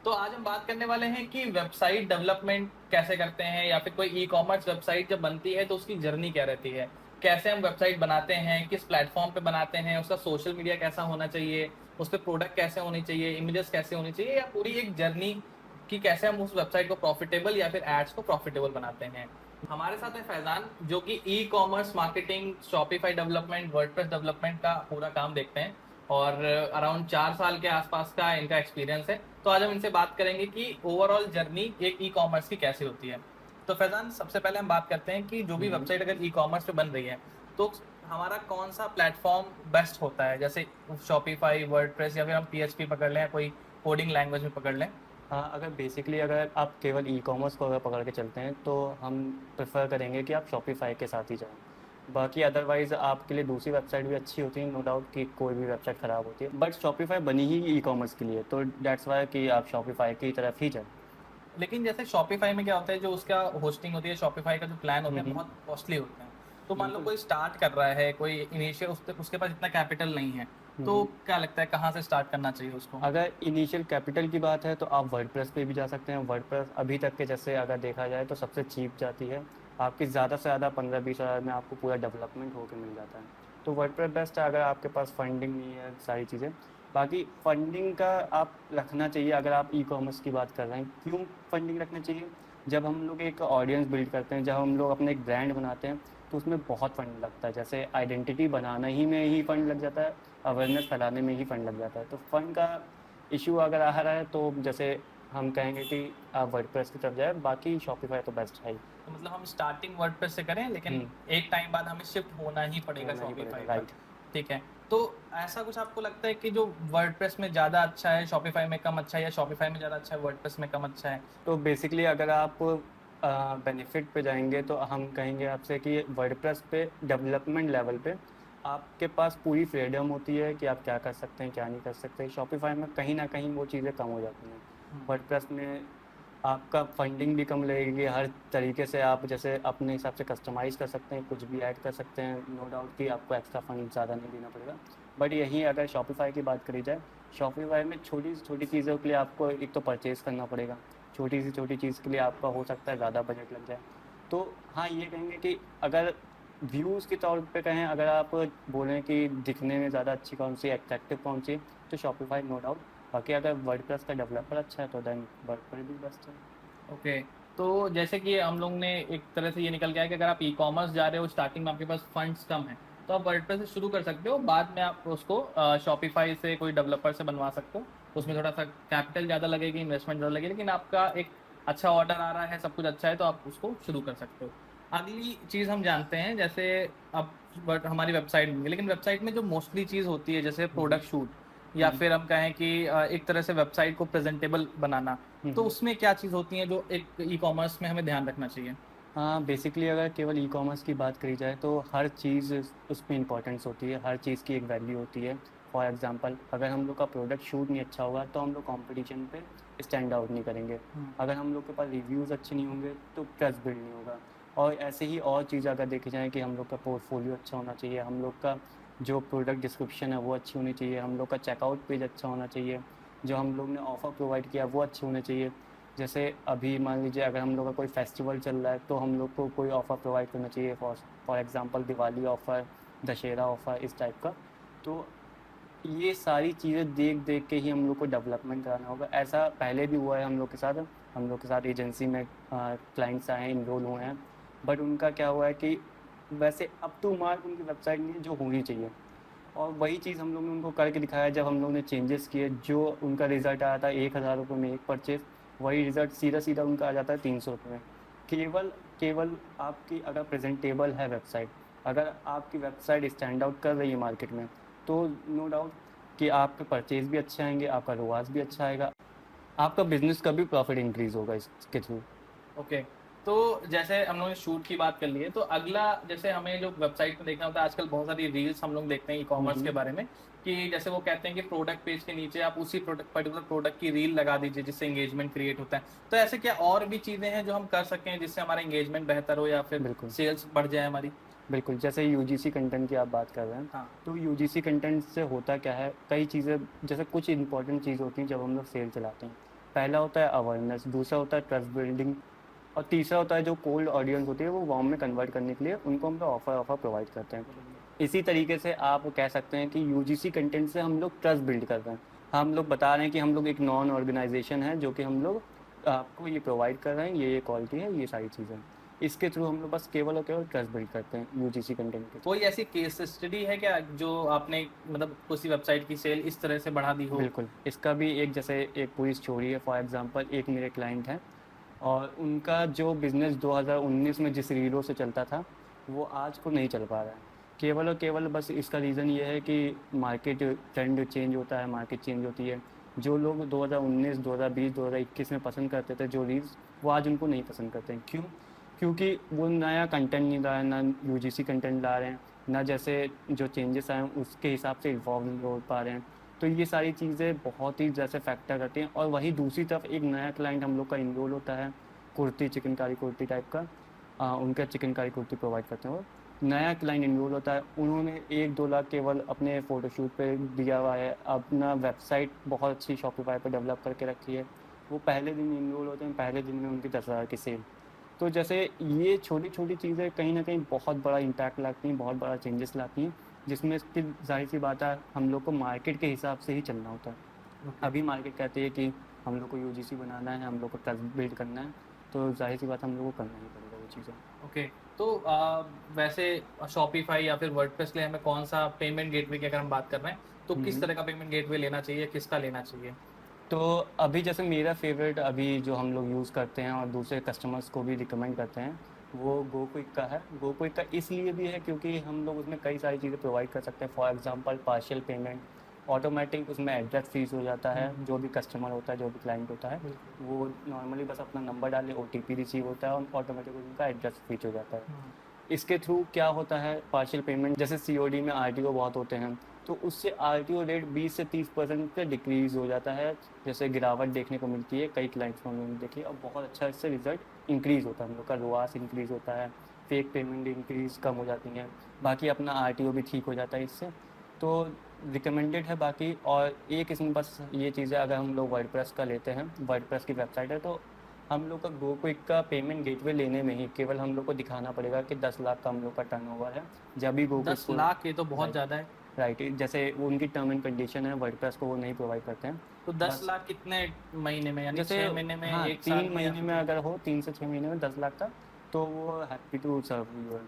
तो आज हम बात करने वाले हैं कि वेबसाइट डेवलपमेंट कैसे करते हैं या फिर कोई ई-कॉमर्स वेबसाइट जब बनती है तो उसकी जर्नी क्या रहती है? कैसे हम वेबसाइट बनाते हैं, किस प्लेटफ़ॉर्म पे बनाते हैं, उसका सोशल मीडिया कैसा होना चाहिए, उस पे प्रोडक्ट कैसे होनी चाहिए, इमेजेस कैसे होनी चाहिए या पूरी एक जर्नी कि कैसे हम उस वेबसाइट को प्रॉफ़िटेबल या फिर एड्स को प्रॉफ़िटेबल बनाते हैं। हमारे साथ है फैज़ान जो कि e-commerce marketing, Shopify development, WordPress development का पूरा काम देखते हैं और अराउंड 4 साल के आसपास का इनका एक्सपीरियंस है। तो आज हम इनसे बात करेंगे कि ओवरऑल जर्नी एक ई-कॉमर्स की कैसी होती है। तो फैज़ान सबसे पहले हम बात करते हैं कि जो हुँ, भी हुँ। वेबसाइट अगर ई-कॉमर्स पे बन रही है, तो हमारा कौन-सा प्लेटफ़ॉर्म बेस्ट होता है? जैसे शॉपिफ़ाई, वर्डप्रेस या फिर हम पीएचपी पकड़ लें या कोई कोडिंग लैंग्वेज में पकड़ लें। हाँ, अगर बेसिकली अगर आप केवल ई-कॉमर्स को अगर पकड़ के चलते हैं, तो हम प्रेफ़र करेंगे कि आप शॉपिफ़ाई के साथ ही जाएँ। बाकी अदरवाइज़ आपके लिए दूसरी वेबसाइट भी अच्छी होती है, नो डाउट कि कोई भी वेबसाइट ख़राब होती है। बट शॉपिफ़ाई बनी ही ई-कॉमर्स के लिए, तो दैट्स व्हाई कि आप शॉपिफ़ाई की तरफ ही जाएँ। लेकिन जैसे शॉपिफ़ाई में क्या होता है जो उसका होस्टिंग होती है, शॉपिफ़ाई का जो प्लान होते हुँ, हैं हुँ। बहुत कॉस्टली होते हैं। तो मान लो बिल्कुल। कोई स्टार्ट कर रहा है, कोई इनिशियल उसके पास इतना कैपिटल नहीं है, हुँ, तो हुँ। क्या लगता है कहाँ से स्टार्ट करना चाहिए उसको? अगर इनिशियल कैपिटल की बात है, तो आप वर्डप्रेस पे भी जा सकते हैं। वर्डप्रेस अभी तक के जैसे अगर देखा जाए तो सबसे चीप जाती है। आपकी ज़्यादा से ज़्यादा 15-20 हज़ार में आपको पूरा डेवलपमेंट होके मिल जाता है। तो वर्डप्रेस बेस्ट है अगर आपके पास फंडिंग नहीं है, सारी चीज़ें। बाकी फंडिंग का आप रखना चाहिए अगर आप ई-कॉमर्स की बात कर रहे हैं। क्यों फंडिंग रखना चाहिए? जब हम लोग एक ऑडियंस बिल्ड करते हैं, जब हम लोग अपना एक ब्रांड बनाते हैं, तो उसमें बहुत फंड लगता है। जैसे आइडेंटिटी बनाना ही में ही फंड लग जाता है, अवेयरनेस फैलाने में ही फंड लग जाता है। तो फंड का इश्यू अगर आ रहा है, तो जैसे हम कहेंगे कि आप वर्डप्रेस की तरफ जाएँ, बाकी शॉपिफ़ाई तो बेस्ट है ही। तो मतलब हम स्टार्टिंग वर्डप्रेस से करें लेकिन हुँ, एक टाइम बाद हमें शिफ्ट होना ही पड़ेगा होना ही पड़ेगा, शॉपिफ़ाई पर। राइट। ठीक है। तो ऐसा कुछ आपको लगता है कि जो वर्डप्रेस में ज़्यादा अच्छा है, शॉपिफ़ाई में कम अच्छा है या शॉपिफ़ाई में ज़्यादा अच्छा है, वर्डप्रेस में कम अच्छा है? तो बेसिकली अगर आप बेनिफिट पे जाएँगे, तो हम कहेंगे आपसे कि वर्डप्रेस पे डेवलपमेंट लेवल पे आपके पास पूरी फ्रीडम होती है कि आप क्या कर सकते हैं, क्या नहीं कर सकते। शॉपिफ़ाई में कहीं न कहीं वो चीज़ें कम हो जाती हैं। हुँ। वर्डप्रेस में आपका फंडिंग भी कम लगेगी, हर तरीके से आप जैसे अपने हिसाब से कस्टमाइज़ कर सकते हैं, कुछ भी ऐड कर सकते हैं, नो डाउट कि आपको एक्स्ट्रा फंड ज़्यादा नहीं देना पड़ेगा। बट यहीं अगर शॉपिफ़ाई की बात करी जाए, शॉपिफ़ाई में छोटी से छोटी चीज़ों के लिए आपको एक तो परचेज़ करना पड़ेगा, छोटी से छोटी चीज़ के लिए आपका हो सकता है ज़्यादा बजट लग जाए। तो हाँ, ये कहेंगे कि अगर व्यूज़ के तौर पे कहें, अगर आप बोलें कि दिखने में ज़्यादा अच्छी कौन-सी, अट्रैक्टिव कौन-सी है, तो शॉपिफ़ाई नो डाउट। बाकी अगर वर्डप्रेस का डेवलपर अच्छा है, तो देन वर्डप्रेस भी बेस्ट है। ओके। तो जैसे कि हम लोग ने एक तरह से ये निकल गया है कि अगर आप ई-कॉमर्स जा रहे हो, स्टार्टिंग में आपके पास फंड्स कम हैं, तो आप वर्डप्रेस से शुरू कर सकते हो, बाद में आप उसको शॉपिफ़ाई से कोई डेवलपर से बनवा सकते हो। उसमें थोड़ा-सा कैपिटल ज़्यादा लगेगी, इन्वेस्टमेंट ज़्यादा लगेगी, लेकिन आपका एक अच्छा ऑर्डर आ रहा है, सब कुछ अच्छा है, तो आप उसको शुरू कर सकते हो। अगली चीज़ हम जानते हैं, जैसे अब बट हमारी वेबसाइट में लेकिन वेबसाइट में जो मोस्टली चीज़ होती है, जैसे हुँ, हुँ। प्रोडक्ट शूट या हुँ, फिर हम कहें कि एक तरह से वेबसाइट को प्रेज़ेंटेबल बनाना, हुँ, तो हुँ। उसमें क्या चीज़ होती है जो एक ई-कॉमर्स में हमें ध्यान रखना चाहिए? हाँ, बेसिकली अगर केवल ई-कॉमर्स की बात करी जाए, तो हर चीज़ उसमें इम्पोर्टेंस होती है, हर चीज़ की एक वैल्यू होती है। फॉर एग्ज़ाम्पल अगर हम लोग का प्रोडक्ट शूट नहीं अच्छा होगा, तो हम लोग कॉम्पिटिशन पे स्टैंड आउट नहीं करेंगे। हुँ। अगर हम लोग के पास रिव्यूज़ अच्छे नहीं होंगे, तो ट्रस्ट बिल्ड नहीं होगा। और ऐसे ही और चीज़ अगर देखी जाए कि हम लोग का पोर्टफोलियो अच्छा होना चाहिए, हम लोग का जो प्रोडक्ट डिस्क्रिप्शन है वो अच्छी होनी चाहिए, हम लोग का चेकआउट पेज अच्छा होना चाहिए, जो हम लोग ने ऑफ़र प्रोवाइड किया वो अच्छे होने चाहिए। जैसे अभी मान लीजिए अगर हम लोग का कोई फेस्टिवल चल रहा है, तो हम लोग को कोई ऑफ़र प्रोवाइड करना चाहिए, for example Diwali offer, Dussehra offer, इस टाइप का। तो ये सारी चीज़ें देख-देख के ही हम लोग को डेवलपमेंट कराना होगा। ऐसा पहले भी हुआ है हम लोग के साथ। हम लोग के साथ एजेंसी में क्लाइंट्स आए हैं, इनरोल हुए हैं। बट उनका क्या हुआ है कि वैसे अप टू मार्क उनकी वेबसाइट नहीं है जो होनी चाहिए। और वही चीज़ हम लोग ने उनको करके दिखाया, जब हम लोग ने चेंजेस किए, जो उनका रिज़ल्ट आया था ₹1000 में एक परचेज़, वही रिज़ल्ट सीधा-सीधा उनका आ जाता है ₹300 में। केवल केवल आपकी अगर प्रेज़ेंटेबल है वेबसाइट, अगर आपकी वेबसाइट स्टैंड आउट कर रही है मार्केट में, तो नो डाउट कि आपके परचेज़ भी अच्छे आएँगे, आपका ROAS भी अच्छा आएगा, आपका बिज़नेस का भी प्रॉफ़िट इंक्रीज़ होगा इसके थ्रू। ओके। तो जैसे हम लोगों ने शूट की बात कर ली है, तो अगला जैसे हमें जो वेबसाइट पे देखना होता है, आजकल बहुत सारी रील्स हम लोग देखते हैं हुँ, ई-कॉमर्स के हुँ। बारे में, कि जैसे वो कहते हैं कि प्रोडक्ट पेज के नीचे आप उसी पर्टिकुलर प्रोडक्ट की रील लगा दीजिए, जिससे एंगेजमेंट क्रिएट होता है। तो ऐसे क्या और भी चीज़ें हैं जो हम कर सकते हैं, जिससे हमारा एंगेजमेंट बेहतर हो या फिर बिल्कुल। सेल्स बढ़ जाए हमारी? बिल्कुल, जैसे यूजीसी कंटेंट की आप बात कर रहे हैं, हाँ। तो यूजीसी कंटेंट से होता क्या है, कई चीज़ें जैसे कुछ इम्पोर्टेंट चीज़ होती हैं जब हम लोग सेल चलाते हैं। पहला होता है अवेयरनेस, दूसरा होता है ट्रस्ट बिल्डिंग, और तीसरा होता है जो कोल्ड ऑडियंस होती है वो वार्म में कन्वर्ट करने के लिए उनको हम लोग ऑफर प्रोवाइड करते हैं। इसी तरीके से आप कह सकते हैं कि यूजीसी कंटेंट से हम लोग ट्रस्ट बिल्ड कर रहे हैं। हम लोग बता रहे हैं कि हम लोग एक नॉन ऑर्गेनाइजेशन है जो कि हम लोग आपको ये प्रोवाइड कर रहे हैं, ये क्वालिटी है, ये सारी चीज़ें। इसके थ्रू हम लोग बस केवल और केवल ट्रस्ट बिल्ड करते हैं यूजीसी कंटेंट के। कोई ऐसी केस स्टडी है क्या जो आपने मतलब किसी वेबसाइट की सेल इस तरह से बढ़ा दी हो? बिल्कुल, इसका भी एक जैसे एक पूरी स्टोरी है। फॉर एग्जांपल एक मेरे क्लाइंट हैं और उनका जो बिज़नेस 2019 में जिस रीलों से चलता था वो आज को नहीं चल पा रहा है। केवल और केवल बस इसका रीज़न ये है कि मार्केट ट्रेंड चेंज होता है, मार्केट चेंज होती है। जो लोग 2019, 2020, 2021 में पसंद करते थे जो रील्स, वो आज उनको नहीं पसंद करते हैं। क्यों? क्योंकि वो नया कंटेंट नहीं ला रहे हैं, ना यूजीसी कंटेंट ला रहे हैं, ना जैसे जो चेंजेस आए हैं उसके हिसाब से इवॉल्व नहीं हो पा रहे हैं। तो ये सारी चीज़ें बहुत ही जैसे फैक्टर करती हैं। और वहीं दूसरी तरफ एक नया क्लाइंट हम लोग का इनरोल होता है, कुर्ती चिकनकारी कुर्ती टाइप का, उनका चिकनकारी कुर्ती प्रोवाइड करते हैं वो। नया क्लाइंट इनरोल होता है, उन्होंने 1-2 लाख केवल अपने फ़ोटोशूट पे दिया हुआ है, अपना वेबसाइट बहुत अच्छी शॉपिफाई पे डेवलप करके रखी है। वो पहले दिन इनरोल होते हैं, पहले दिन में उनकी 10,000 की सेल। तो जैसे ये छोटी-छोटी चीज़ें कहीं न कहीं बहुत बड़ा इम्पैक्ट लाती हैं, बहुत बड़ा चेंजेस लाती हैं, जिसमें कि ज़ाहिर-सी बात है हम लोग को मार्केट के हिसाब से ही चलना होता है। Okay. अभी मार्केट कहती है कि हम लोग को यूजीसी बनाना है, हम लोग को ट्रस्ट बिल्ड करना है, तो ज़ाहिर-सी बात है हम लोग को करना ही पड़ेगा वो चीज़ें। ओके, तो वैसे शॉपिफाई या फिर वर्डप्रेस के लिए हमें कौन सा पेमेंट गेटवे की अगर हम बात कर रहे हैं तो किस तरह का पेमेंट गेटवे लेना चाहिए, किसका लेना चाहिए? तो अभी जैसे मेरा फेवरेट अभी जो हम लोग यूज़ करते हैं और दूसरे कस्टमर्स को भी रिकमेंड करते हैं, वो गोक्विक का है। गोक्विक का इसलिए भी है क्योंकि हम लोग उसमें कई सारी चीज़ें प्रोवाइड कर सकते हैं। For example partial payment, automatic उसमें एड्रेस फीस हो जाता है। जो भी कस्टमर होता है, जो भी क्लाइंट होता है, वो नॉर्मली बस अपना नंबर डाले, ओटीपी रिसीव होता है और ऑटोमेटिक उनका एड्रेस फीस हो जाता है। इसके थ्रू क्या होता है, पार्शियल पेमेंट जैसे सीओडी में आरटीओ बहुत होते हैं, तो उससे आरटीओ रेट 20 से 30% पे डिक्रीज़ हो जाता है। जैसे गिरावट देखने को मिलती है कई क्लाइंट्स में हमने देखी है, और बहुत अच्छा इससे रिजल्ट इंक्रीज़ होता है। हम लोग का रोआस इंक्रीज़ होता है, फेक पेमेंट इंक्रीज़ कम हो जाती हैं, बाकी अपना आरटीओ भी ठीक हो जाता है इससे। तो रिकमेंडेड है बाकी। और एक इसमें बस ये चीज़ है, अगर हम लोग वर्डप्रेस का लेते हैं, वर्डप्रेस की वेबसाइट है, तो हम लोग का गोक्विक का पेमेंट गेटवे लेने में ही केवल हम लोग को दिखाना पड़ेगा कि 10 लाख का हम लोग का टर्नओवर है। जब भी गोक्विक 10 लाख ये तो बहुत राइट ज़्यादा है। राइट जैसे वो उनकी टर्म एंड कंडीशन है, वर्डप्रेस को वो नहीं प्रोवाइड करते हैं। तो 10 बस लाख कितने महीने में, यानी जैसे 6 महीने में, हाँ, 1 साल 3 में, या महीने फिर? में अगर हो, 3 से 6 महीने में 10 लाख का, तो वो happy to serve you.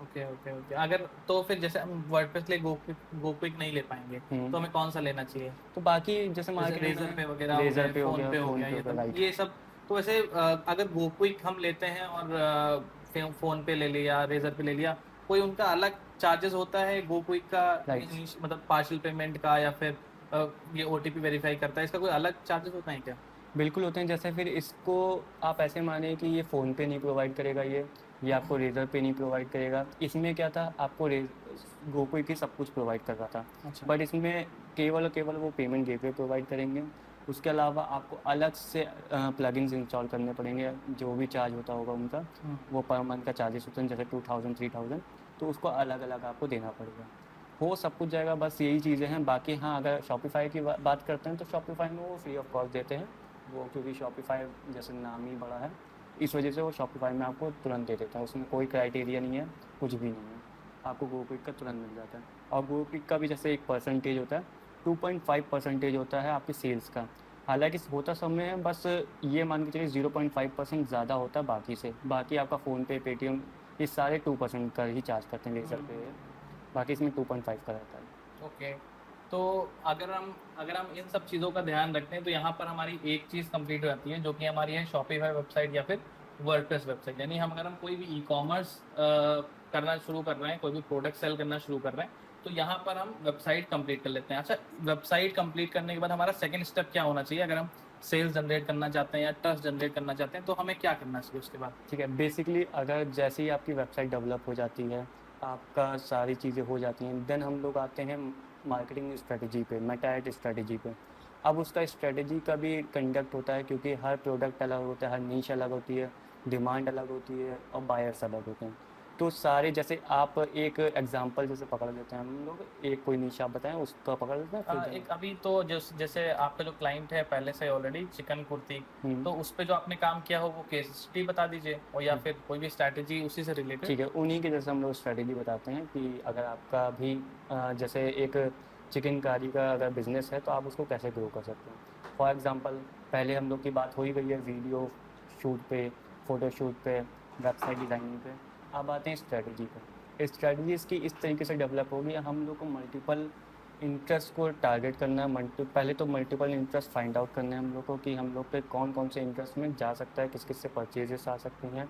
Okay okay okay, अगर तो फिर जैसे हम वर्डप्रेस के लिए गोक्विक नहीं ले पाएंगे तो हमें कौन सा लेना चाहिए? तो बाकी जैसे जैसे मार्केट रेजर पे वगैरह हो रेजर गए, पे हो फोन गया, पे हो फ़ोन गया, पे हो गया, राइट। ये सब। तो वैसे अगर गोक्विक हम लेते हैं और फोन पे ले लिया, रेजर पे ले लिया, कोई उनका अलग चार्जेस होता है गोक्विक का? राइट मतलब पार्शियल पेमेंट का, या फिर ये ओटीपी वेरीफाई करता है, इसका कोई अलग चार्जेस होता है क्या? बिल्कुल होते हैं। जैसे फिर इसको आप ऐसे माने कि ये फ़ोन पे नहीं प्रोवाइड करेगा, ये आपको रेजर पे नहीं प्रोवाइड करेगा। इसमें क्या था, आपको गोकुल की सब कुछ प्रोवाइड कर रहा था, अच्छा। बट इसमें केवल और केवल वो पेमेंट गेटवे प्रोवाइड करेंगे। उसके अलावा आपको अलग से प्लगइन्स इंस्टॉल करने पड़ेंगे, जो भी चार्ज होता होगा उनका, वो पर मंथ का चार्जेस होते हैं, जैसे 2000 3000, तो उसको अलग अलग आपको देना पड़ेगा। हो सब कुछ जाएगा, बस यही चीज़ें हैं। बाकी हाँ, अगर शॉपिफाई की बात करते हैं तो शॉपिफाई में वो फ्री ऑफ कॉस्ट देते हैं वो, क्योंकि शॉपिफाई जैसे नाम ही बड़ा है, इस वजह से वो शॉपिफाई में आपको तुरंत दे देता है। उसमें कोई क्राइटेरिया नहीं है, कुछ भी नहीं है, आपको गोक्विक का तुरंत मिल जाता है। और गोक्विक का भी जैसे एक परसेंटेज होता है, 2.5% होता है आपकी सेल्स का। हालांकि होता सब में है, बस ये मान के चलिए 0.5% ज़्यादा होता है बाकी से। बाकी आपका फ़ोनपे, पेटीएम, ये सारे 2% का ही चार्ज करते हैं लेज़र पे, बाकी इसमें 2.5 का रहता है। ओके, तो अगर हम इन सब चीज़ों का ध्यान रखते हैं तो यहाँ पर हमारी एक चीज़ कंप्लीट हो जाती है, जो कि हमारी है शॉपिफाई वेबसाइट या फिर वर्डप्रेस वेबसाइट। यानी अगर हम कोई भी ई कॉमर्स करना शुरू कर रहे हैं, कोई भी प्रोडक्ट सेल करना शुरू कर रहे हैं, तो यहाँ पर हम वेबसाइट कंप्लीट कर लेते हैं। अच्छा, वेबसाइट कंप्लीट करने के बाद हमारा सेकंड स्टेप क्या होना चाहिए? अगर हम सेल्स जनरेट करना चाहते हैं या ट्रस्ट जनरेट करना चाहते हैं, तो हमें क्या करना चाहिए उसके बाद? ठीक है, बेसिकली अगर जैसे ही आपकी वेबसाइट डेवलप हो जाती है, आपका सारी चीज़ें हो जाती हैं, देन हम लोग आते हैं मार्केटिंग स्ट्रेटजी पे, मेटा एड स्ट्रेटजी पे। अब उसका स्ट्रेटजी का भी कंडक्ट होता है, क्योंकि हर प्रोडक्ट अलग होता है, हर नीश अलग होती है, डिमांड अलग होती है और बायर्स अलग होते हैं। तो सारे जैसे आप एक एग्जांपल जैसे पकड़ लेते हैं हम लोग, एक कोई निश आप बताएं उसका पकड़ लेते हैं फिर एक अभी तो जैसे आपका जो क्लाइंट है पहले से ऑलरेडी चिकन कुर्ती, हम्म, तो उस पे जो आपने काम किया हो वो केस स्टडी बता दीजिए, और या हम्म, फिर कोई भी स्ट्रैटेजी उसी से रिलेटेड। ठीक है। उन्हीं के जैसे हम लोग स्ट्रेटेजी बताते हैं कि अगर आपका भी जैसे एक चिकनकारी का अगर बिजनेस है तो आप उसको कैसे ग्रो कर सकते हैं। फॉर एग्जांपल पहले हम लोग की बात हो ही गई है वीडियो शूट पे, फ़ोटो शूट पे, वेबसाइट डिज़ाइनिंग पे। अब आते हैं स्ट्रेटजी पे। स्ट्रेटजी इसकी इस तरीके से डेवलप होगी, हम लोग को मल्टीपल इंटरेस्ट को टारगेट करना है। पहले तो मल्टीपल इंटरेस्ट फाइंड आउट करना है हम लोग को कि हम लोग पे कौन कौन से इंटरेस्ट में जा सकता है, किस किस से परचेजेस आ सकती हैं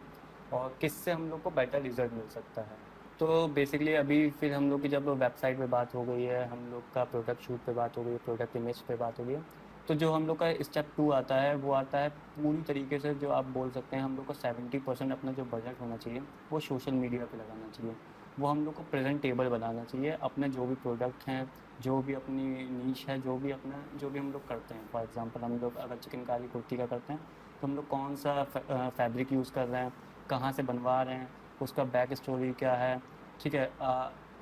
और किससे हम लोग को बेटर रिजल्ट मिल सकता है। तो बेसिकली अभी फिर हम लोग की जब वेबसाइट पे बात हो गई है, हम लोग का प्रोडक्ट शूट पे बात हो गई है, प्रोडक्ट इमेज पे बात हो गई है, तो जो हम लोग का स्टेप 2 आता है वो आता है पूरी तरीके से, जो आप बोल सकते हैं हम लोग को 70% अपना जो बजट होना चाहिए वो सोशल मीडिया पे लगाना चाहिए। वो हम लोग को प्रेजेंटेबल बनाना चाहिए अपने जो भी प्रोडक्ट हैं, जो भी अपनी नीश है, जो भी अपना जो भी हम लोग करते हैं। फॉर एग्जांपल हम लोग अगर चिकनकारी कुर्ती का करते हैं तो हम लोग कौन सा फैब्रिक यूज़ कर रहे हैं, कहाँ से बनवा रहे हैं, उसका बैक स्टोरी क्या है, ठीक है,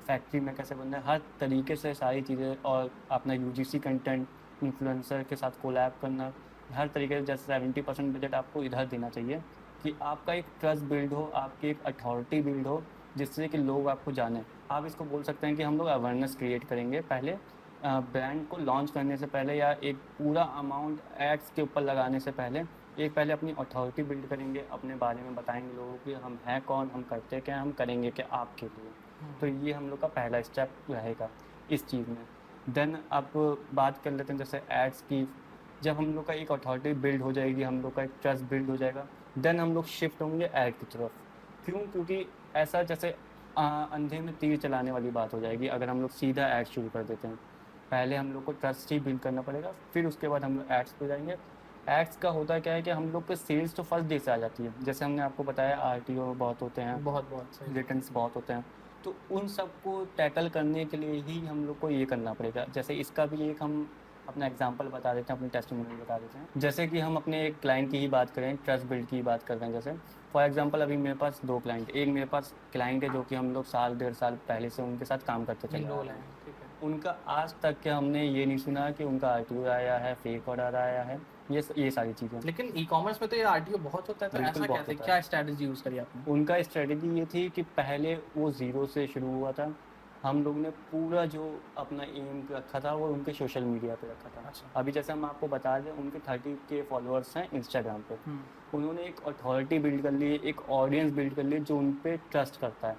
फैक्ट्री में कैसे बन रहा है, हर तरीके से सारी चीज़ें। और अपना यूजीसी कंटेंट, इन्फ्लुएंसर के साथ कोलैब करना, हर तरीके से। जैसे 70% बजट आपको इधर देना चाहिए कि आपका एक ट्रस्ट बिल्ड हो, आपकी एक अथॉरिटी बिल्ड हो, जिससे कि लोग आपको जाने। आप इसको बोल सकते हैं कि हम लोग अवेयरनेस क्रिएट करेंगे पहले ब्रांड को लॉन्च करने से पहले, या एक पूरा अमाउंट एड्स के ऊपर लगाने से पहले। एक पहले अपनी अथॉरिटी बिल्ड करेंगे, अपने बारे में बताएंगे लोगों को कि हम हैं कौन, हम करते क्या, हम करेंगे क्या आपके लिए। तो ये हम लोग का पहला स्टेप रहेगा इस चीज़ में। देन अब बात कर लेते हैं जैसे एड्स की। जब हम लोग का एक अथॉरिटी बिल्ड हो जाएगी, हम लोग का एक ट्रस्ट बिल्ड हो जाएगा, देन हम लोग शिफ्ट होंगे ऐड की तरफ। क्यों? क्योंकि ऐसा जैसे अंधे में तीर चलाने वाली बात हो जाएगी अगर हम लोग सीधा ऐड शुरू कर देते हैं। पहले हम लोग को ट्रस्ट ही बिल्ड करना पड़ेगा, फिर उसके बाद हम लोग एड्स पे जाएंगे। एड्स का होता क्या है कि हम लोग के सेल्स तो फर्स्ट डे से आ जाती है, जैसे हमने आपको बताया आरटीओ बहुत होते हैं, बहुत बहुत सही। रिटर्न्स बहुत होते हैं। तो उन सबको टैकल करने के लिए ही हम लोग को ये करना पड़ेगा। जैसे इसका भी एक हम अपना एग्जांपल बता देते हैं, अपनी टेस्टिमोनियल बता देते हैं। जैसे कि हम अपने एक क्लाइंट की ही बात करें, ट्रस्ट बिल्ड की ही बात कर रहे हैं। जैसे फॉर एग्जांपल अभी मेरे पास 2 क्लाइंट, एक मेरे पास क्लाइंट है जो कि हम लोग साल 1.5 साल पहले से उनके साथ काम करते चले आ इनरोल रहे है, हैं। ठीक है। उनका आज तक के हमने ये नहीं सुना कि उनका आरटीओ आया है, फेक ऑर्डर आया है, ये सारी चीज़ें। लेकिन ई कॉमर्स में तो ये आरटीओ बहुत होता है, तो बिल्कुल ऐसा बहुत कैसे, होता है। क्या स्ट्रैटेजी यूज करी आपने? उनका स्ट्रेटजी ये थी कि पहले वो ज़ीरो से शुरू हुआ था। हम लोग ने पूरा जो अपना एम रखा था वो उनके सोशल मीडिया पे रखा था। अच्छा। अभी जैसे हम आपको बता दें, उनके 30K फॉलोअर्स हैं इंस्टाग्राम पे। उन्होंने एक अथॉरिटी बिल्ड कर ली, एक ऑडियंस बिल्ड कर ली जो उन पे ट्रस्ट करता है।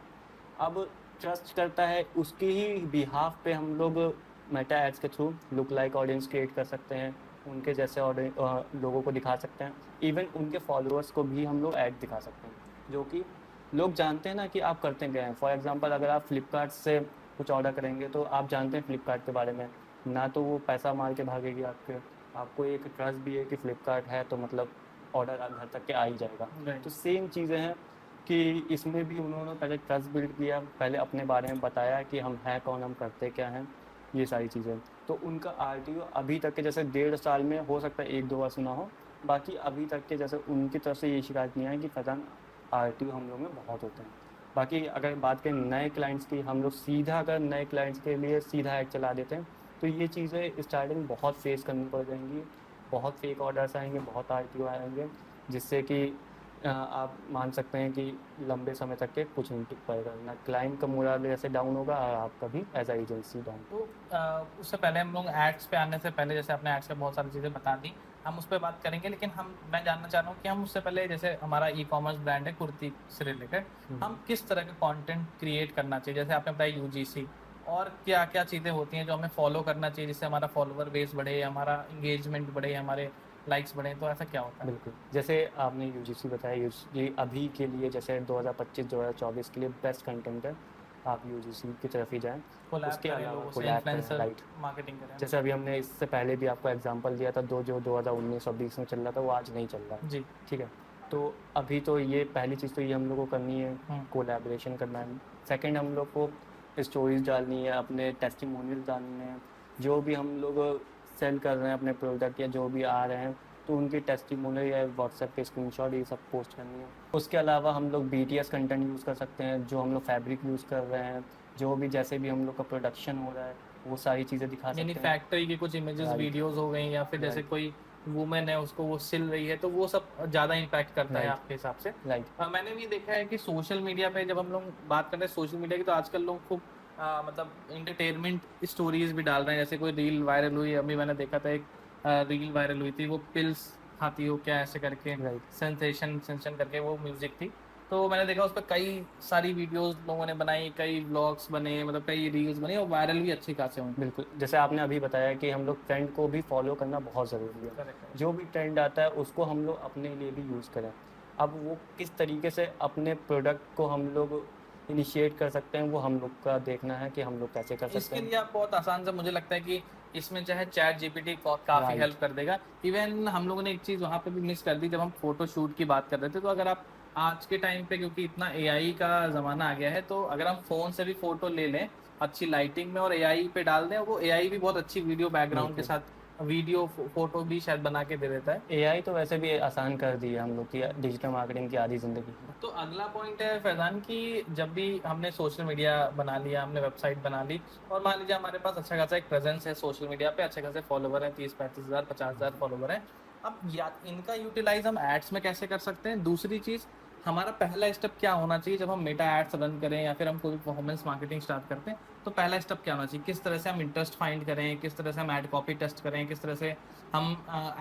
अब ट्रस्ट करता है, उसके ही बिहाफ पे हम लोग मेटा एड्स के through look like audience create कर सकते हैं, उनके जैसे लोगों को दिखा सकते हैं। इवन उनके फॉलोअर्स को भी हम लोग ऐड दिखा सकते हैं, जो कि लोग जानते हैं ना कि आप करते क्या हैं। फॉर एग्जांपल अगर आप फ्लिपकार्ट से कुछ ऑर्डर करेंगे तो आप जानते हैं फ्लिपकार्ट के बारे में, ना तो वो पैसा मार के भागेगी आपके, आपको एक ट्रस्ट भी है कि फ्लिपकार्ट है तो मतलब ऑर्डर घर तक के आ ही जाएगा। राइट। तो सेम चीज़ें हैं कि इसमें भी उन्होंने पहले ट्रस्ट बिल्ड किया, पहले अपने बारे में बताया कि हम हैं कौन, हम करते क्या हैं, ये सारी चीज़ें। तो उनका आरटीओ अभी तक के जैसे 1.5 साल में हो सकता है 1-2 बार सुना हो, बाकी अभी तक के जैसे उनकी तरफ से ये शिकायत नहीं है कि फैजान आरटीओ हम लोग में बहुत होते हैं। बाकी अगर बात करें नए क्लाइंट्स की, हम लोग सीधा अगर नए क्लाइंट्स के लिए सीधा ऐड चला देते हैं तो ये चीज़ें स्टार्टिंग बहुत फेस करनी पड़ जाएंगी, बहुत फेक ऑर्डर्स आएंगे, बहुत आरटीओ आएंगे, जिससे कि आप मान सकते हैं कि लंबे समय तक के कुछ नहीं टिक पाएगा, ना क्लाइंट का मोरल जैसे डाउन होगा और आपका भी एज ए एजेंसी डाउन। तो उससे पहले हम लोग एड्स पे आने से पहले, जैसे आपने एड्स पे बहुत सारी चीज़ें बता दी, हम उस पर बात करेंगे, लेकिन मैं जानना चाह रहा हूँ कि हम उससे पहले, जैसे हमारा ई कॉमर्स ब्रांड है कुर्ती से रिलेटेड, हम किस तरह का कंटेंट क्रिएट करना चाहिए? जैसे आपने बताया यूजीसी, और क्या क्या चीज़ें होती हैं जो हमें फॉलो करना चाहिए जिससे हमारा फॉलोवर बेस बढ़े, हमारा इंगेजमेंट बढ़े, हमारे लाइक्स बढ़े, तो ऐसा क्या होता है? बिल्कुल, जैसे आपने यूजीसी बताया, यूजीसी अभी के लिए जैसे 2025-2024 के लिए बेस्ट कंटेंट है, आप यूजीसी की तरफ ही जाएं। कोलैब उसके करें अलावा लोगों से, कोलैब करें, इन्फ्लुएंसर राइट। मार्केटिंग करें। जैसे अभी हमने इससे पहले भी आपको एग्जांपल दिया था, जो 2019 और 20 में चल रहा था वो आज नहीं चल रहा है, जी। ठीक है। तो अभी तो ये पहली चीज़ तो ये हम लोग को करनी है, हम्म। कोलैबोरेशन करना है। सेकंड, हम लोग को स्टोरीज डालनी है, अपने टेस्टिमोनियल डालने हैं, जो भी हम लोग सेल कर रहे हैं अपने प्रोडक्ट या जो भी आ रहे हैं, तो उनके टेस्टिमोनियल या व्हाट्सएप पे स्क्रीनशॉट ये सब पोस्ट करनी है। उसके अलावा हम लोग BTS कंटेंट यूज़ कर सकते हैं, जो हम लोग फैब्रिक यूज़ कर रहे हैं, जो भी जैसे भी हम लोग का प्रोडक्शन हो रहा है वो सारी चीज़ें दिखा यानी सकते हैं। फैक्ट्री की कुछ इमेजेस Right. वीडियोस हो गई, या फिर जैसे Right. कोई वुमेन है उसको वो सिल रही है, तो वो सब ज़्यादा इम्पैक्ट करता है Right. आपके हिसाब से। राइट। मैंने भी देखा है कि सोशल मीडिया पे जब हम लोग बात करते हैं सोशल मीडिया की, तो आजकल लोग खूब मतलब इंटरटेनमेंट स्टोरीज भी डाल रहे हैं। जैसे कोई रील वायरल हुई, अभी मैंने देखा था एक रील वायरल हुई थी, वो पिल्स खाती हो क्या ऐसे करके, राइट। सेंसेशन सेंसेशन करके वो म्यूजिक थी। तो मैंने देखा उस पर कई सारी वीडियोस लोगों ने बनाई, कई व्लॉग्स बने, मतलब कई रील्स बनी और वायरल भी अच्छी खासे हुई। बिल्कुल, जैसे आपने अभी बताया कि हम लोग ट्रेंड को भी फॉलो करना बहुत ज़रूरी है। करेक्ट। जो भी ट्रेंड आता है उसको हम लोग अपने लिए भी यूज़ करें। अब वो किस तरीके से अपने प्रोडक्ट को हम लोग इनिशिएट कर सकते हैं वो हम लोग का देखना है कि हम लोग कैसे कर सकते इसके हैं। लिए आप बहुत आसान से, मुझे लगता है कि इसमें चाहे चैट जीपीटी काफ़ी Right. हेल्प कर देगा। इवन हम लोगों ने एक चीज़ वहाँ पे भी मिस कर दी जब हम फोटो शूट की बात कर रहे थे। तो अगर आप आज के टाइम पे, क्योंकि इतना एआई का ज़माना आ गया है, तो अगर हम फ़ोन से भी फ़ोटो ले लें अच्छी लाइटिंग में और एआई पे डाल दें, वो एआई भी बहुत अच्छी वीडियो बैकग्राउंड के बिल्कुल। साथ वीडियो फोटो भी शायद बना के दे देता है। AI तो वैसे भी आसान कर दी है हम लोग की डिजिटल मार्केटिंग की आधी ज़िंदगी। तो अगला पॉइंट है फैज़ान कि जब भी हमने सोशल मीडिया बना लिया, हमने वेबसाइट बना ली, और मान लीजिए हमारे पास अच्छा खासा एक प्रेजेंस है सोशल मीडिया पे, अच्छे खासे फॉलोवर हैं, 30-35 हज़ार 50 हज़ार फॉलोवर हैं। अब या इनका यूटिलाइज हम एड्स में कैसे कर सकते हैं? दूसरी चीज़, हमारा पहला स्टेप क्या होना चाहिए जब हम मेटा एड्स रन करें या फिर हम कोई परफॉर्मेंस मार्केटिंग स्टार्ट करते हैं? तो पहला स्टेप क्या होना चाहिए? किस तरह से हम इंटरेस्ट फाइंड करें, किस तरह से हम ऐड कॉपी टेस्ट करें, किस तरह से हम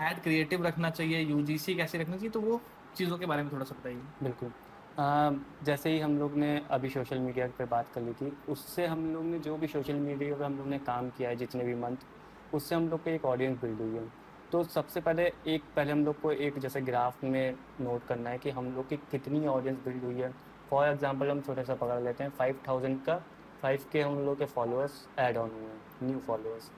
ऐड क्रिएटिव रखना चाहिए, यूजीसी कैसे रखना चाहिए? तो वो चीज़ों के बारे में थोड़ा सा बताइए। बिल्कुल। जैसे ही हम लोग ने अभी सोशल मीडिया पे बात कर ली थी, उससे हम लोग ने जो भी सोशल मीडिया पे हम लोग ने काम किया है जितने भी मंथ, उससे हम लोग को एक ऑडियंस बिल्ड हुई है। तो सबसे पहले हम लोग को एक जैसे ग्राफ में नोट करना है कि हम लोग की कितनी ऑडियंस बिल्ड हुई है। फॉर एग्जांपल हम छोटा सा पकड़ लेते हैं, 5000 का 5K हम लोग के फॉलोअर्स ऐड ऑन हुए हैं, न्यू फॉलोअर्स,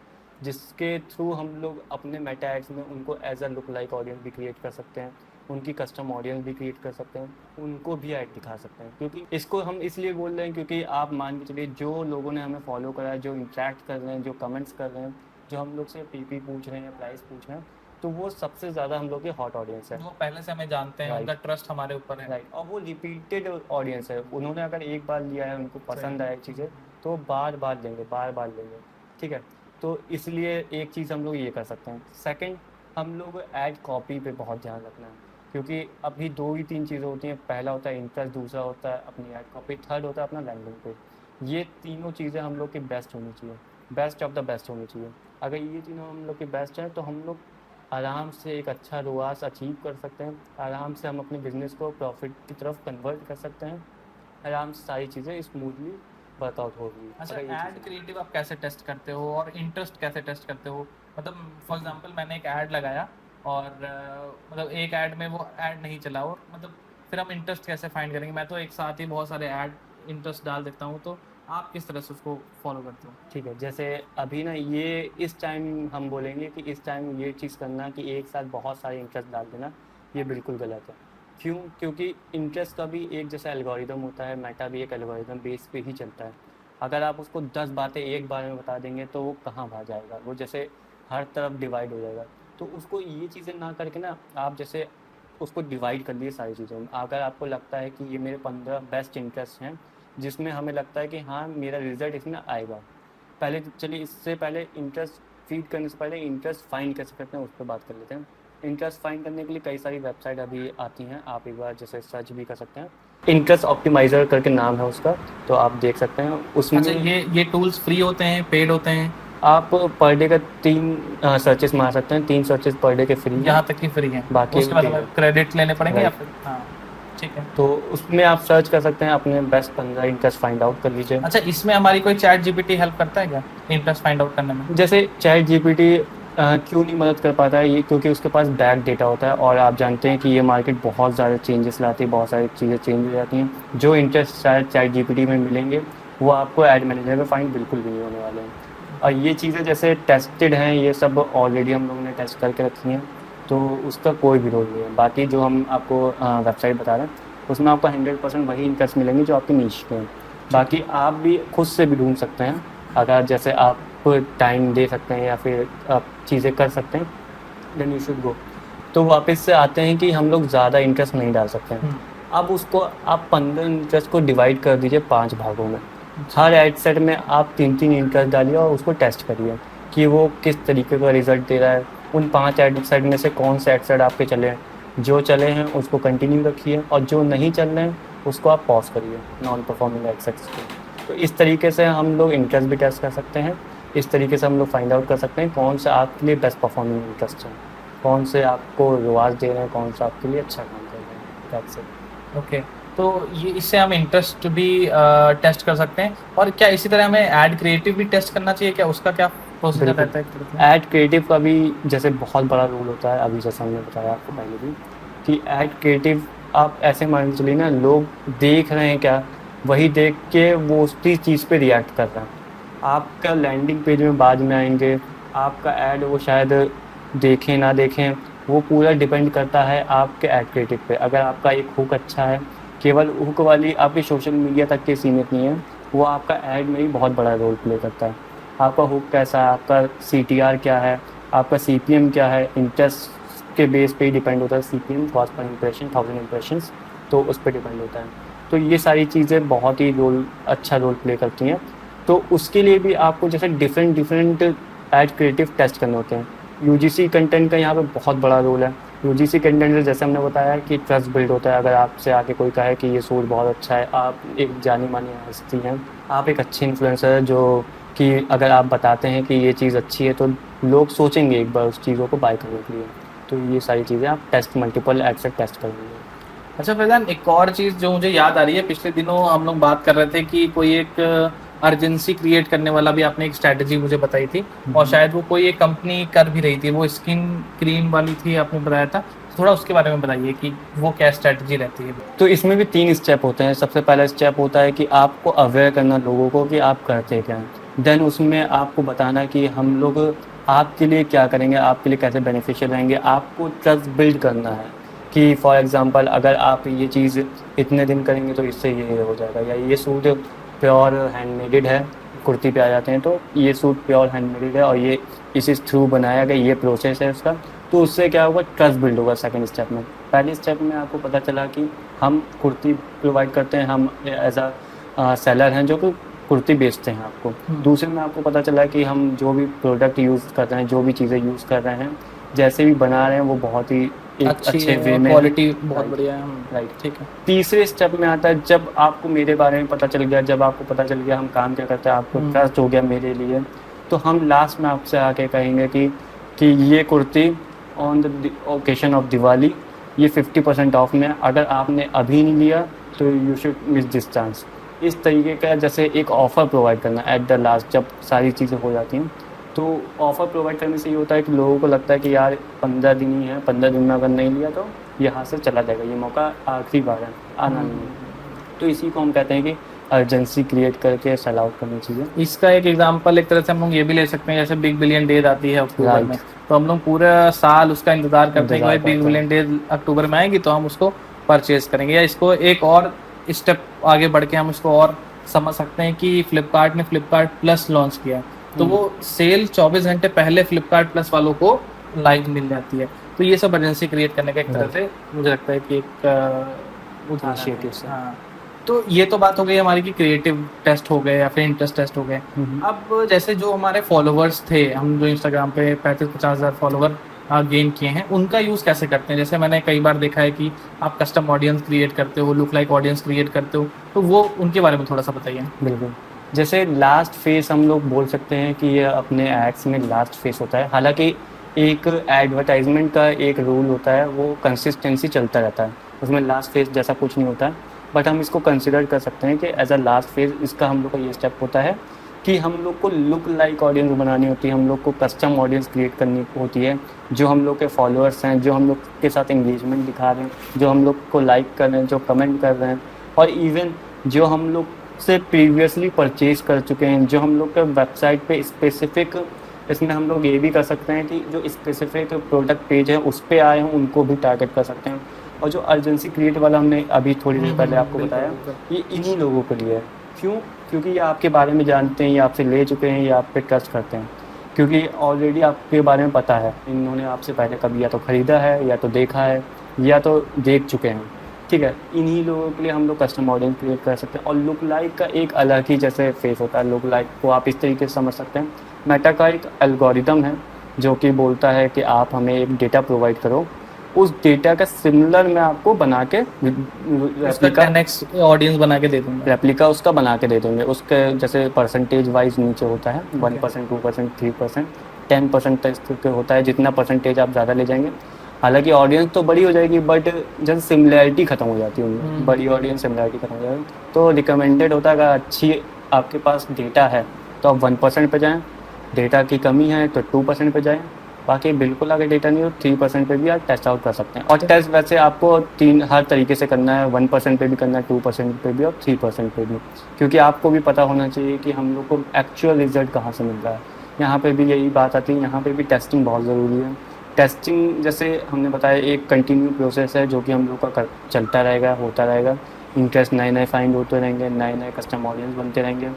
जिसके थ्रू हम लोग अपने मेटा एड्स में उनको as a lookalike audience भी क्रिएट कर सकते हैं, उनकी कस्टम ऑडियंस भी क्रिएट कर सकते हैं, उनको भी ऐड दिखा सकते हैं। क्योंकि इसको हम इसलिए बोल रहे हैं क्योंकि आप मान के चलिए जो लोगों ने हमें फॉलो करा है, जो इंटरेक्ट कर रहे हैं, जो कमेंट्स कर रहे हैं, जो हम लोग से पीपी पूछ रहे हैं या प्राइस पूछ रहे हैं, तो वो सबसे ज़्यादा हम लोग की हॉट ऑडियंस है। वो पहले से हमें जानते हैं, Right. उनका ट्रस्ट हमारे ऊपर है। राइट। और वो रिपीटेड ऑडियंस है, उन्होंने अगर एक बार लिया है, उनको पसंद आया चीज़ें, तो बार बार लेंगे, बार बार लेंगे। ठीक है, तो इसलिए एक चीज़ हम लोग ये कर सकते हैं। सेकंड, हम लोग ऐड कॉपी पे बहुत ध्यान रखना है, क्योंकि अभी 2 ही 3 चीज़ें होती हैं। पहला होता है इंटरेस्ट, दूसरा होता है अपनी ऐड कॉपी, थर्ड होता है अपना लैंडिंग पेज। ये तीनों चीज़ें हम लोग की बेस्ट होनी चाहिए, बेस्ट ऑफ द बेस्ट होनी चाहिए। अगर ये तीनों हम लोग की बेस्ट हैं तो हम लोग आराम से एक अच्छा रुआस अचीव कर सकते हैं, आराम से हम अपने बिज़नेस को प्रॉफिट की तरफ कन्वर्ट कर सकते हैं, आराम से सारी चीज़ें स्मूथली वर्कआउट होगी। अच्छा, अगर ये ऐड चीज़ें क्रिएटिव आप कैसे टेस्ट करते हो और इंटरेस्ट कैसे टेस्ट करते हो? मतलब फॉर एग्जांपल मैंने एक ऐड लगाया और मतलब एक ऐड में वो ऐड नहीं चला, और मतलब फिर हम इंटरेस्ट कैसे फाइंड करेंगे? मैं तो एक साथ ही बहुत सारे ऐड इंटरेस्ट डाल देता हूँ, तो आप किस तरह से उसको फॉलो करते हो? ठीक है, जैसे अभी ना ये इस टाइम हम बोलेंगे कि इस टाइम ये चीज़ करना कि एक साथ बहुत सारे इंटरेस्ट डाल देना, ये बिल्कुल गलत है। क्यों? क्योंकि इंटरेस्ट का भी एक जैसा एल्गोरिदम होता है, मेटा भी एक एल्गोरिदम बेस पे ही चलता है। अगर आप उसको 10 बातें एक बार में बता देंगे तो वो कहाँ भाग जाएगा, वो जैसे हर तरफ डिवाइड हो जाएगा। तो उसको ये चीज़ें ना करके ना, आप जैसे उसको डिवाइड कर लिए सारी चीज़ों में। अगर आपको लगता है कि ये मेरे 15 बेस्ट इंटरेस्ट हैं जिसमें हमें लगता है कि हाँ मेरा रिजल्ट इसमें आएगा, पहले चलिए इससे पहले इंटरेस्ट फीड करने से पहले इंटरेस्ट फाइंड कैसे करते हैं उस पर बात कर लेते हैं। इंटरेस्ट फाइंड करने के लिए कई सारी वेबसाइट अभी आती हैं, आप एक बार जैसे सर्च भी कर सकते हैं। इंटरेस्ट ऑप्टिमाइज़र करके नाम है उसका, तो आप देख सकते हैं उसमें। अच्छा, ये टूल्स फ्री होते हैं, पेड होते हैं? आप पर डे का 3 सर्चेस मार सकते हैं, 3 सर्चेस पर डे के फ्री हैं। यहाँ तक की फ्री है, बाकी उसके बाद paid हमें है। क्रेडिट लेने पड़ेंगे या Right. फिर? हाँ, ठीक है। तो उसमें आप सर्च कर सकते हैं, अपने बेस्ट 15 इंटरेस्ट फाइंड आउट कर लीजिए। अच्छा, इसमें हमारी कोई चैट जीपीटी हेल्प करता है क्या इंटरेस्ट फाइंड आउट करने में? जैसे चैट जीपीटी क्यों नहीं मदद कर पाता है, ये क्योंकि उसके पास बैक डेटा होता है, और आप जानते हैं कि ये मार्केट बहुत ज़्यादा चेंजेस लाती है, बहुत सारी चीज़ें चेंज हो जाती हैं। जो इंटरेस्ट शायद चैट जीपीटी में मिलेंगे वो आपको ऐड मैनेजर में फाइंड बिल्कुल भी नहीं होने वाले हैं। और ये चीज़ें जैसे टेस्टेड हैं, ये सब ऑलरेडी हम लोगों ने टेस्ट करके रखी हैं, तो उसका कोई भी रोल नहीं है। बाकी जो हम आपको वेबसाइट बता रहे हैं उसमें आपको 100% वही इंटरेस्ट मिलेंगे जो आपकी नीश के हैं। बाकी आप भी खुद से भी ढूंढ सकते हैं, अगर जैसे आप टाइम दे सकते हैं या फिर आप चीज़ें कर सकते हैं, देन यू शुड गो। तो वापस से आते हैं कि हम लोग ज़्यादा इंटरेस्ट नहीं डाल सकते हैं। अब उसको आप 15 इंटरेस्ट को डिवाइड कर दीजिए 5 भागों में। हर एड सेट में आप 3-3 इंटरेस्ट डालिए और उसको टेस्ट करिए कि वो किस तरीके का रिजल्ट दे रहा है। उन 5 एड सेट में से कौन से एड सेट आपके चले हैं, जो चले हैं उसको कंटिन्यू रखिए और जो नहीं चल रहे हैं उसको आप पॉज करिए, नॉन परफॉर्मिंग एड सेट्स को। तो इस तरीके से हम लोग इंटरेस्ट भी टेस्ट कर सकते हैं। इस तरीके से हम लोग फाइंड आउट कर सकते हैं कौन सा आपके लिए बेस्ट परफॉर्मिंग इंटरेस्ट है, कौन से आपको रिवाज दे रहे हैं, कौन सा आपके लिए अच्छा काम कर रहे हैं। That's it. ओके, तो ये इससे हम इंटरेस्ट भी टेस्ट कर सकते हैं। और क्या इसी तरह हमें ऐड क्रिएटिव भी टेस्ट करना चाहिए क्या, उसका क्या प्रोसीजर बिल्कुल। रहता है? ऐड क्रिएटिव का भी जैसे बहुत बड़ा रोल होता है, अभी जैसा हमने बताया आपको पहले भी, कि ऐड क्रिएटिव आप ऐसे मान के चलिए ना, लोग देख रहे हैं क्या, वही देख के वो उसी चीज़ पे रिएक्ट कर रहे हैं। आपका लैंडिंग पेज में बाद में आएंगे, आपका ऐड वो शायद देखें ना देखें, वो पूरा डिपेंड करता है आपके ऐड क्रिएटिव पे। अगर आपका एक हुक अच्छा है, केवल हुक वाली आपके सोशल मीडिया तक के सीमित नहीं है, वो आपका ऐड में भी बहुत बड़ा रोल प्ले करता है। आपका हुक कैसा है, आपका CTR क्या है, आपका CPM क्या है, इंटरेस्ट के बेस पे ही डिपेंड होता है। CPM cost per impression, 1000 impressions, तो उस पर डिपेंड होता है। तो ये सारी चीज़ें बहुत ही अच्छा रोल प्ले करती हैं। तो उसके लिए भी आपको जैसे डिफरेंट ऐड क्रिएटिव टेस्ट करने होते हैं। UGC कंटेंट का यहाँ पे बहुत बड़ा रोल है। UGC कंटेंट से जैसे हमने बताया कि ट्रस्ट बिल्ड होता है। अगर आपसे आके कोई कहे कि ये सूट बहुत अच्छा है, आप एक जानी मानी हस्ती हैं, आप एक अच्छे इन्फ्लुएंसर है, जो कि अगर आप बताते हैं कि ये चीज़ अच्छी है तो लोग सोचेंगे एक बार उस चीज़ों को बाय करने के लिए। तो ये सारी चीज़ें आप टेस्ट मल्टीपल एड से टेस्ट करेंगे। अच्छा फैजान, एक और चीज़ जो मुझे याद आ रही है, पिछले दिनों हम लोग बात कर रहे थे कि कोई एक अर्जेंसी क्रिएट करने वाला भी आपने एक स्ट्रैटेजी मुझे बताई थी, और शायद वो कोई एक कंपनी कर भी रही थी, वो स्किन क्रीम वाली थी आपने बताया था। थोड़ा उसके बारे में बताइए कि वो क्या स्ट्रैटेजी रहती है। तो इसमें भी 3 स्टेप होते हैं। सबसे पहला स्टेप होता है कि आपको अवेयर करना लोगों को कि आप करते क्या हैं। देन उसमें आपको बताना कि हम लोग आपके लिए क्या करेंगे, आपके लिए कैसे बेनिफिशियल रहेंगे। आपको ट्रस्ट बिल्ड करना है कि फॉर एग्जांपल अगर आप ये चीज़ इतने दिन करेंगे तो इससे ये हो जाएगा, या ये सूट प्योर हैंडमेड है, कुर्ती पे आ जाते हैं तो ये सूट प्योर हैंडमेड है और ये इसी थ्रू बनाया गया, ये प्रोसेस है उसका। तो उससे क्या होगा, ट्रस्ट बिल्ड होगा सेकंड स्टेप में। पहले स्टेप में आपको पता चला कि हम कुर्ती प्रोवाइड करते हैं, हम एज अ सेलर हैं जो कि कुर्ती बेचते हैं आपको। दूसरे में आपको पता चला कि हम जो भी प्रोडक्ट यूज़ कर रहे हैं, जो भी चीज़ें यूज़ कर रहे हैं, जैसे भी बना रहे हैं वो बहुत ही एक अच्छे वे में, क्वालिटी बहुत बढ़िया है। राइट। ठीक है। तीसरे स्टेप में आता है जब आपको मेरे बारे में पता चल गया, जब आपको पता चल गया हम काम क्या करते हैं, आपको ट्रस्ट हो गया मेरे लिए, तो हम लास्ट में आपसे आके कहेंगे कि ये kurti on the occasion of Diwali ये 50% ऑफ में, अगर आपने अभी नहीं लिया तो you should miss this chance. इस तरीके का जैसे एक ऑफ़र प्रोवाइड करना एट द लास्ट, जब सारी चीज़ें हो जाती हैं। तो ऑफ़र प्रोवाइड करने से ये होता है कि लोगों को लगता है कि यार 15 दिन ही है, 15 दिन में अगर नहीं लिया तो यहाँ से चला जाएगा, ये मौका आखिरी बार है, आना नहीं है। तो इसी को हम कहते हैं कि अर्जेंसी क्रिएट करके सेल आउट करनी चाहिए। इसका एक एग्जांपल एक तरह से हम लोग ये भी ले सकते हैं, जैसे बिग बिलियन डेज आती है अक्टूबर में, तो हम लोग पूरा साल उसका इंतजार करते हैं कि भाई बिग बिलियन डेज अक्टूबर में आएगी तो हम उसको परचेज करेंगे। या इसको एक और स्टेप आगे बढ़ के हम इसको और समझ सकते हैं कि फ्लिपकार्ट ने फ्लिपकार्ट प्लस लॉन्च किया, तो वो सेल 24 घंटे पहले फ्लिपकार्ट प्लस वालों को लाइव मिल जाती है। तो ये सब अर्जेंसी क्रिएट करने का एक तरह से मुझे लगता है कि एक इनिशिएटिव से। हाँ, तो ये तो बात हो गई हमारी कि क्रिएटिव टेस्ट हो गए या फिर इंटरेस्ट टेस्ट हो गए। अब जैसे जो हमारे फॉलोवर्स थे, हम जो इंस्टाग्राम पे 35-50 हज़ार फॉलोवर गेन किए हैं, उनका यूज़ कैसे करते हैं? जैसे मैंने कई बार देखा है कि आप कस्टम ऑडियंस क्रिएट करते हो, लुक लाइक ऑडियंस क्रिएट करते हो, तो वो उनके बारे में थोड़ा सा बताइए। बिल्कुल। जैसे लास्ट फेस हम लोग बोल सकते हैं कि ये अपने एड्स में लास्ट फेस होता है। हालांकि एक एडवर्टाइजमेंट का एक रूल होता है, वो कंसिस्टेंसी चलता रहता है, उसमें लास्ट फेस जैसा कुछ नहीं होता है। बट हम इसको कंसिडर कर सकते हैं कि एज अ लास्ट फेज इसका हम लोग का ये स्टेप होता है कि हम लोग को लुक लाइक ऑडियंस बनानी होती है, हम लोग को कस्टम ऑडियंस क्रिएट करनी होती है, जो हम लोग के फॉलोअर्स हैं, जो हम लोग के साथ एंगेजमेंट दिखा रहे हैं, जो हम लोग को लाइक कर रहे हैं, जो कमेंट कर रहे हैं, और इवन जो हम लोग से प्रीवियसली परचेज कर चुके हैं, जो हम लोग के वेबसाइट पे स्पेसिफिक, इसमें हम लोग ये भी कर सकते हैं कि जो स्पेसिफिक प्रोडक्ट पेज है उस पर आए हैं उनको भी टारगेट कर सकते हैं। और जो अर्जेंसी क्रिएट वाला हमने अभी थोड़ी देर पहले आपको बताया, ये इन्हीं लोगों के लिए है। क्यों? क्योंकि ये आपके बारे में जानते हैं, ये आपसे ले चुके हैं, ये आप पे ट्रस्ट करते हैं। क्योंकि ऑलरेडी आपके बारे में पता है, इन्होंने आपसे पहले कभी या तो ख़रीदा है या तो देखा है या तो देख चुके हैं, ठीक है। इन्हीं लोगों के लिए हम लोग कस्टम ऑडियंस क्रिएट कर सकते हैं। और लुक लाइक का एक अलग ही जैसे फेस होता है, लुक लाइक को आप इस तरीके से समझ सकते हैं। मेटा का एक एल्गोरिदम है जो कि बोलता है कि आप हमें एक डेटा प्रोवाइड करो, उस डेटा का सिमिलर मैं आपको बना के उसका 10x ऑडियंस बना के दे दूंगा। रेप्लिका उसका बना के दे देंगे। उसके जैसे परसेंटेज वाइज नीचे होता है 1%, 2%, 3%, 10% तक होता है। जितना परसेंटेज आप ज़्यादा ले जाएंगे, हालांकि ऑडियंस तो बड़ी हो जाएगी बट जैसे सिमिलैरिटी खत्म हो जाती है उनमें, बड़ी ऑडियंस सिमिलैरिटी खत्म हो जाएगी। तो रिकमेंडेड होता है अगर अच्छी आपके पास डेटा है तो आप 1% पे जाएँ, डेटा की कमी है तो 2% पे जाएँ, बाकी बिल्कुल अगर डेटा नहीं हो 3% पे भी आप टेस्ट आउट कर सकते हैं। और टेस्ट वैसे आपको हर तरीके से करना है, 1% पे भी करना है, 2% पे भी और 3% पे भी, क्योंकि आपको भी पता होना चाहिए कि हम लोग को एक्चुअल रिजल्ट कहाँ से मिल रहा है। यहाँ पे भी यही बात आती है, यहाँ पे भी टेस्टिंग बहुत ज़रूरी है। टेस्टिंग जैसे हमने बताया एक कंटिन्यू प्रोसेस है जो कि हम लोग का चलता रहेगा, होता रहेगा। इंटरेस्ट नए नए फाइंड होते रहेंगे, नए नए कस्टम ऑडियंस बनते रहेंगे।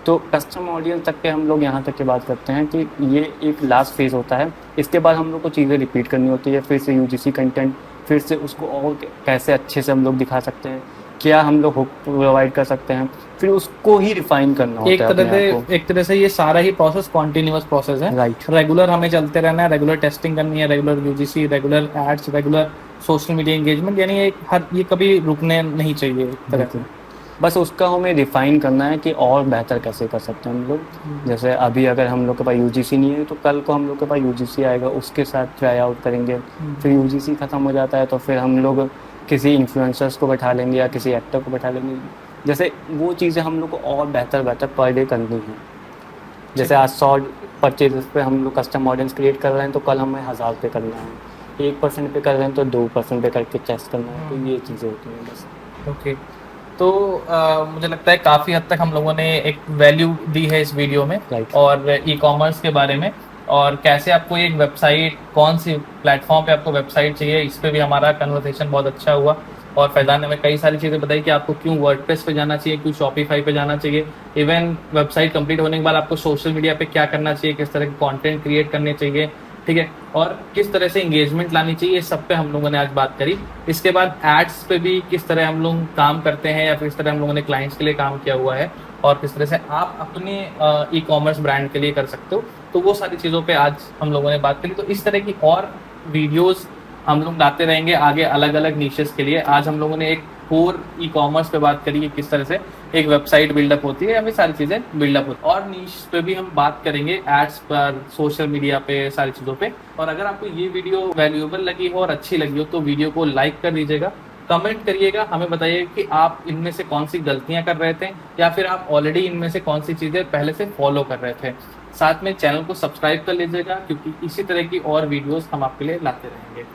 तो कस्टम ऑडियंस तक पे हम लोग यहाँ तक की बात करते हैं कि ये एक लास्ट फेज़ होता है। इसके बाद हम लोग को चीज़ें रिपीट करनी होती है, फिर से यूजीसी कंटेंट, फिर से उसको और कैसे अच्छे से हम लोग दिखा सकते हैं, क्या हम लोग हुक प्रोवाइड कर सकते हैं, फिर उसको ही रिफाइन करना होता है अपने आप को। एक तरह से ये सारा ही प्रोसेस कॉन्टिन्यूअस प्रोसेस है। राइट। रेगुलर हमें चलते रहना है, रेगुलर टेस्टिंग करनी है, regular UGC, regular ads, regular social media engagement, यानी ये कभी रुकने नहीं चाहिए एक तरह से। बस उसका हमें रिफाइन करना है कि और बेहतर कैसे कर सकते हैं हम लोग। जैसे अभी अगर हम लोग के पास यूजीसी नहीं है तो कल को हम लोग के पास यूजीसी आएगा, उसके साथ ट्राई आउट करेंगे। फिर यूजीसी ख़त्म हो जाता है तो फिर हम लोग किसी इन्फ्लुएंसर्स को बैठा लेंगे या किसी एक्टर को बैठा लेंगे। जैसे वो चीज़ें हम लोग को और बेहतर पर डे करनी है। जैसे आज 100 परचेज पे हम लोग कस्टम ऑडियंस क्रिएट कर रहे हैं तो कल हमें 1000 पे करना है, 1% पे कर रहे हैं तो 2% पे करके टेस्ट करना है। तो ये चीज़ें होती हैं बस। ओके, तो मुझे लगता है काफ़ी हद तक हम लोगों ने एक वैल्यू दी है इस वीडियो में। Right. और ई कॉमर्स के बारे में, और कैसे आपको एक वेबसाइट, कौन सी प्लेटफॉर्म पे आपको वेबसाइट चाहिए, इस पे भी हमारा कन्वर्सेशन बहुत अच्छा हुआ। और फैज़ान ने हमें कई सारी चीज़ें बताई कि आपको क्यों वर्डप्रेस पे जाना चाहिए, क्यों शॉपिफाई पे जाना चाहिए, इवन वेबसाइट कंप्लीट होने के बाद आपको सोशल मीडिया पे क्या करना चाहिए, किस तरह के कंटेंट क्रिएट करने चाहिए, ठीक है, और किस तरह से एंगेजमेंट लानी चाहिए, इस सब पे हम लोगों ने आज बात करी। इसके बाद एड्स पे भी किस तरह हम लोग काम करते हैं या फिर किस तरह हम लोगों ने क्लाइंट्स के लिए काम किया हुआ है, और किस तरह से आप अपने ई कॉमर्स ब्रांड के लिए कर सकते हो। तो वो सारी चीज़ों पे आज हम लोगों ने बात करी। तो इस तरह की और वीडियोस हम लोग लाते रहेंगे आगे अलग अलग नीशेस के लिए। आज हम लोगों ने एक कोर ई कॉमर्स पे बात करी कि किस तरह से एक वेबसाइट बिल्डअप होती है या फिर सारी चीज़ें बिल्डअप होती है। और नीश पे भी हम बात करेंगे, एड्स पर, सोशल मीडिया पे, सारी चीज़ों पे। और अगर आपको ये वीडियो वैल्यूएबल लगी हो और अच्छी लगी हो तो वीडियो को लाइक कर दीजिएगा, कमेंट करिएगा, हमें बताइए कि आप इनमें से कौन सी गलतियां कर रहे थे या फिर आप ऑलरेडी इनमें से कौन सी चीज़ें पहले से फॉलो कर रहे थे। साथ में चैनल को सब्सक्राइब कर लीजिएगा क्योंकि इसी तरह की और वीडियोस हम आपके लिए लाते रहेंगे।